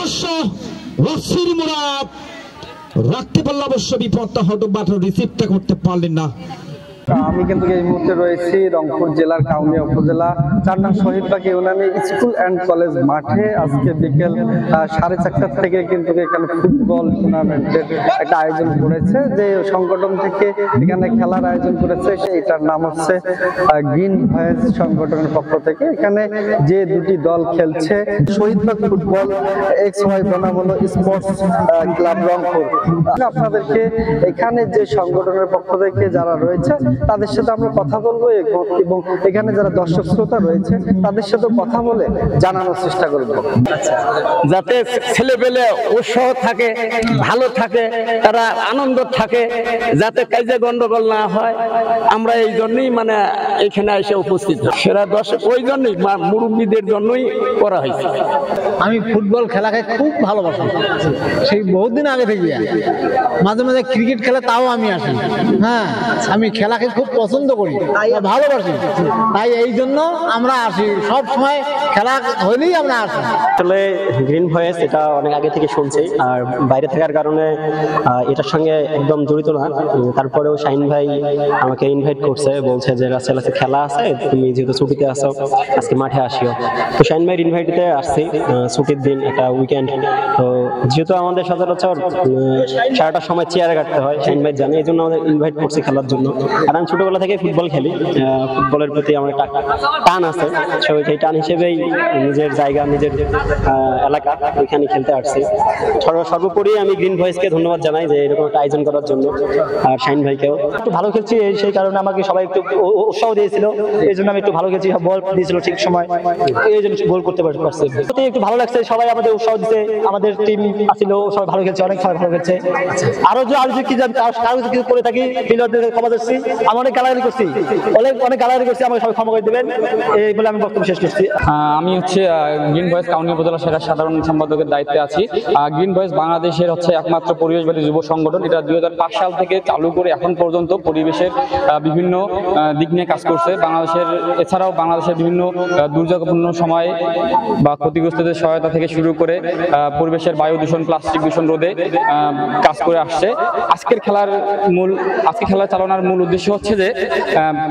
অবশ্য রশির মোড়া রাখতে পারলে অবশ্য বিপদটা হয়তো বাটন রিসিভটা করতে পারলেন না। আমি কিন্তু এই মুহূর্তে রয়েছি রংপুর জেলার কাউনিয়া উপজেলা 4 নং Shahidbag Unani school and college মাঠে। আজকে বিকেল 4:30 থেকে কিন্তু এখানে ফুটবল টুর্নামেন্টের একটা আয়োজন করেছে, যে সংগঠন থেকে এখানে খেলার আয়োজন করেছে এটার নাম হচ্ছে গ্রিন ভয়েস সংগঠনের পক্ষ থেকে। এখানে যে দুটি দল খেলছে, শহীদবাগ ফুটবল XY বনাম স্পোর্টস ক্লাব রংপুর। আপনাদেরকে এখানে যে সংগঠনের পক্ষ থেকে যারা রয়েছে তাদের সাথে আমরা কথা বলবো এবং এখানে যারা দর্শক শ্রোতা রয়েছে তাদের সাথে কথা বলে জানানোর চেষ্টা করব, যাতে ছেলেপেলে উৎসাহ থাকে, ভালো থাকে, তারা আনন্দ থাকে, যাতে কাজে গন্ডগোল না হয়। আমরা এই জন্যই মানে এখানে এসে উপস্থিত, সেরা দর্শক ওই জন্যই মুরব্বীদের জন্যই করা হয়েছে। আমি ফুটবল খেলাকে খুব ভালোবাসি, সেই বহুদিন আগে থেকে। মাঝে মাঝে ক্রিকেট খেলা তাও আমি আসি। হ্যাঁ, আমি খেলাকে খুব পছন্দ করি, ভালোবাসি, তাই এই জন্য আমরা আসি। সব সময় খেলা হলেই আমরা আসি। আসলে গ্রিন ভয়েস এটা অনেক আগে থেকে শুনছি, আর বাইরে থাকার কারণে এটার সঙ্গে একদম জড়িত না। তারপরেও শাহিন ভাই আমাকে ইনভাইট করছে, বলছে যে রাসেল আছে খেলা আছে, তুমি যেহেতু ছুটিতে আসো আজকে মাঠে আসিও। তো শাহিন ভাইয়ের ইনভাইটে আসছি, ছুটির দিন, একটা উইকেন্ড। তো যেহেতু আমাদের সচরাচর সারাটার সময় চেয়ারে কাটতে হয়, শাহিন ভাই জানে, এই জন্য আমাদের ইনভাইট করছি খেলার জন্য। আর আমি ছোটবেলা থেকে ফুটবল খেলি, ফুটবলের প্রতি আমার একটা টান আছে। সেই টান হিসেবেই নিজের জায়গা, নিজের এলাকা ওইখানে খেলতে আসছি। সর্বোপরি আমি গ্রিন ভয়েসকে ধন্যবাদ জানাই যে এরকম একটা আয়োজন করার জন্য, আর শাহিন ভাইকেও। একটু ভালো খেলছি সেই কারণে আমাকে সবাই একটু উৎসাহ দিয়েছিল, এই জন্য আমি একটু ভালো খেলছি, বল দিয়েছিল ঠিক সময়, এই জন্য গোল করতে পারছি। একটু ভালো লাগছে, সবাই আমাদের উৎসাহ দিচ্ছে, আমাদের টিম আসছিল, সবাই ভালো খেলছে, অনেক সবাই ভালো খেলছে। আরো যে কি কারো কিছু করে থাকি ফিল্ডারদের ক্ষমা করছি, আমি অনেক গালাগালি করছি, অনেক গালাগালি করছি, আমাকে সবাই ক্ষমা করে দেবেন, এই বলে আমি বক্তব্য শেষ করছি। আমি হচ্ছে গ্রিন ভয়েস কাউনিয়া উপজেলা শাখার সাধারণ সম্পাদকের দায়িত্বে আছি। গ্রিন ভয়েস বাংলাদেশের হচ্ছে একমাত্র পরিবেশবাদী যুব সংগঠন। এটা 2005 সাল থেকে চালু করে এখন পর্যন্ত পরিবেশের বিভিন্ন দিক নিয়ে কাজ করছে বাংলাদেশের। এছাড়াও বাংলাদেশের বিভিন্ন দুর্যোগপূর্ণ সময় বা ক্ষতিগ্রস্তদের সহায়তা থেকে শুরু করে পরিবেশের বায়ু দূষণ, প্লাস্টিক দূষণ রোধে কাজ করে আসছে। আজকে খেলা চালানোর মূল উদ্দেশ্য হচ্ছে যে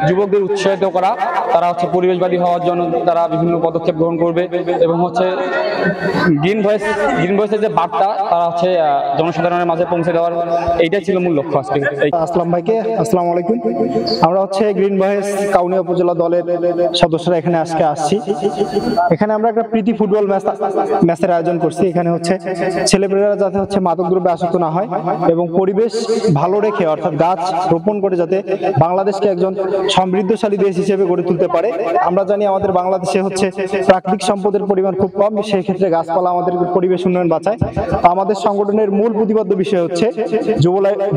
যুবকদের উৎসাহিত করা, তারা হচ্ছে পরিবেশবাদী হওয়ার জন্য তারা বিভিন্ন পদক্ষেপ গ্রহণ করবে, এবং হচ্ছে গ্রিন ভয়েসের যে বার্তা তারা হচ্ছে জনসাধারণের মাঝে পৌঁছে দেওয়ার, এইটাই ছিল মূল লক্ষ্য আজকে। আসসালাম ভাইকে আসসালামু আলাইকুম। আমরা হচ্ছে গ্রিন ভয়েস কাউনিয়া উপজেলা দলের সদস্যরা এখানে আজকে আসছি। এখানে আমরা একটা প্রীতি ফুটবল ম্যাচের আয়োজন করছি। এখানে হচ্ছে ছেলেমেয়েরা যাতে হচ্ছে মাদকদ্রব্যে আসক্ত না হয় এবং পরিবেশ ভালো রেখে, অর্থাৎ গাছ রোপণ করে যাতে বাংলাদেশকে একজন সমৃদ্ধশালী দেশ হিসেবে গড়ে তুলতে পারে। আমরা জানি আমাদের বাংলাদেশে হচ্ছে প্রাকৃতিক সম্পদের পরিমাণ খুব কম, সেই ক্ষেত্রে গাছপালা আমাদের পরিবেশ উন্নয়ন বাঁচায়। আমাদের সংগঠনের মূল প্রতিপাদ্য বিষয় হচ্ছে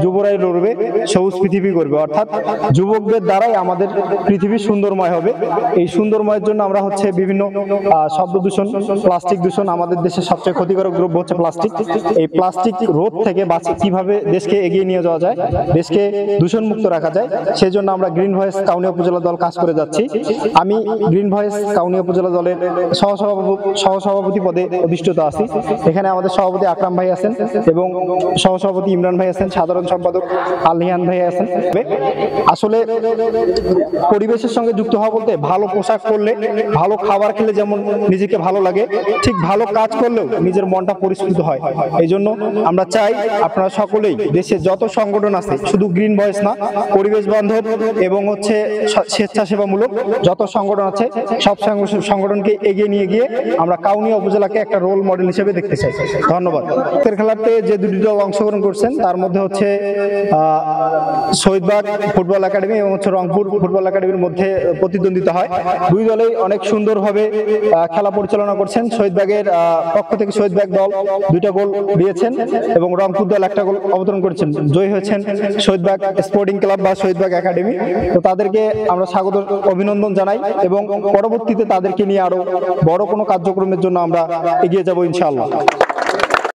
যুবরাই লড়বে, সবুজ পৃথিবী করবে, অর্থাৎ যুবকদের দ্বারাই আমাদের পৃথিবী সুন্দরময় হবে। এই সুন্দরময়ের জন্য আমরা হচ্ছে বিভিন্ন শব্দ দূষণ, প্লাস্টিক দূষণ, আমাদের দেশের সবচেয়ে ক্ষতিকারক দ্রব্য হচ্ছে প্লাস্টিক। এই প্লাস্টিক রোধ থেকে কিভাবে দেশকে এগিয়ে নিয়ে যাওয়া যায়, দেশকে দূষণ মুক্ত রাখা যায়, সেই জন্য আমরা গ্রিন ভয়েস কাউনিয়া উপজেলা দল কাজ করে যাচ্ছি। আমি গ্রিন ভয়েস কাউনিয়া উপজেলা দলের সহসভাপতি পদে অধিষ্ঠিত আছি। এখানে আমাদের সভাপতি আকরাম ভাই আছেন এবং সহসভাপতি ইমরান ভাই আছেন, সাধারণ সম্পাদক আলহিয়ান ভাই আছেন। আসলে পরিবেশের সঙ্গে যুক্ত হওয়া বলতে ভালো পোশাক পরলে, ভালো খাবার খেলে যেমন নিজেকে ভালো লাগে, ঠিক ভালো কাজ করলেও নিজের মনটা পরিস্ফুট হয়। এই জন্য আমরা চাই আপনারা সকলেই, দেশে যত সংগঠন আছে, শুধু গ্রিন ভয়েস না, পরিবেশ বান্ধব এবং হচ্ছে স্বেচ্ছাসেবামূলক যত সংগঠন আছে, সব সংগঠনকে এগিয়ে নিয়ে গিয়ে আমরা কাউনিয়া উপজেলাকে একটা রোল মডেল হিসেবে দেখতে চাই। ধন্যবাদ। খেলাতে যে দুটি দল অংশগ্রহণ করছেন তার মধ্যে হচ্ছে শহীদবাগ ফুটবল একাডেমি এবং হচ্ছে রংপুর ফুটবল একাডেমির মধ্যে প্রতিদ্বন্দ্বিতা হয়। দুই দলেই অনেক সুন্দরভাবে খেলা পরিচালনা করছেন। শহীদবাগের পক্ষ থেকে শহীদবাগ দল 2টা গোল দিয়েছেন এবং রংপুর দল 1টা গোল অবতরণ করেছেন। জয়ী হয়েছেন শহীদবাগ স্পোর্টিং ক্লাব বা শহীদবাগ একাডেমি। তো তাদেরকে আমরা স্বাগত অভিনন্দন জানাই এবং পরবর্তীতে তাদেরকে নিয়ে আরো বড় কোনো কার্যক্রমের জন্য আমরা এগিয়ে যাব ইনশাআল্লাহ।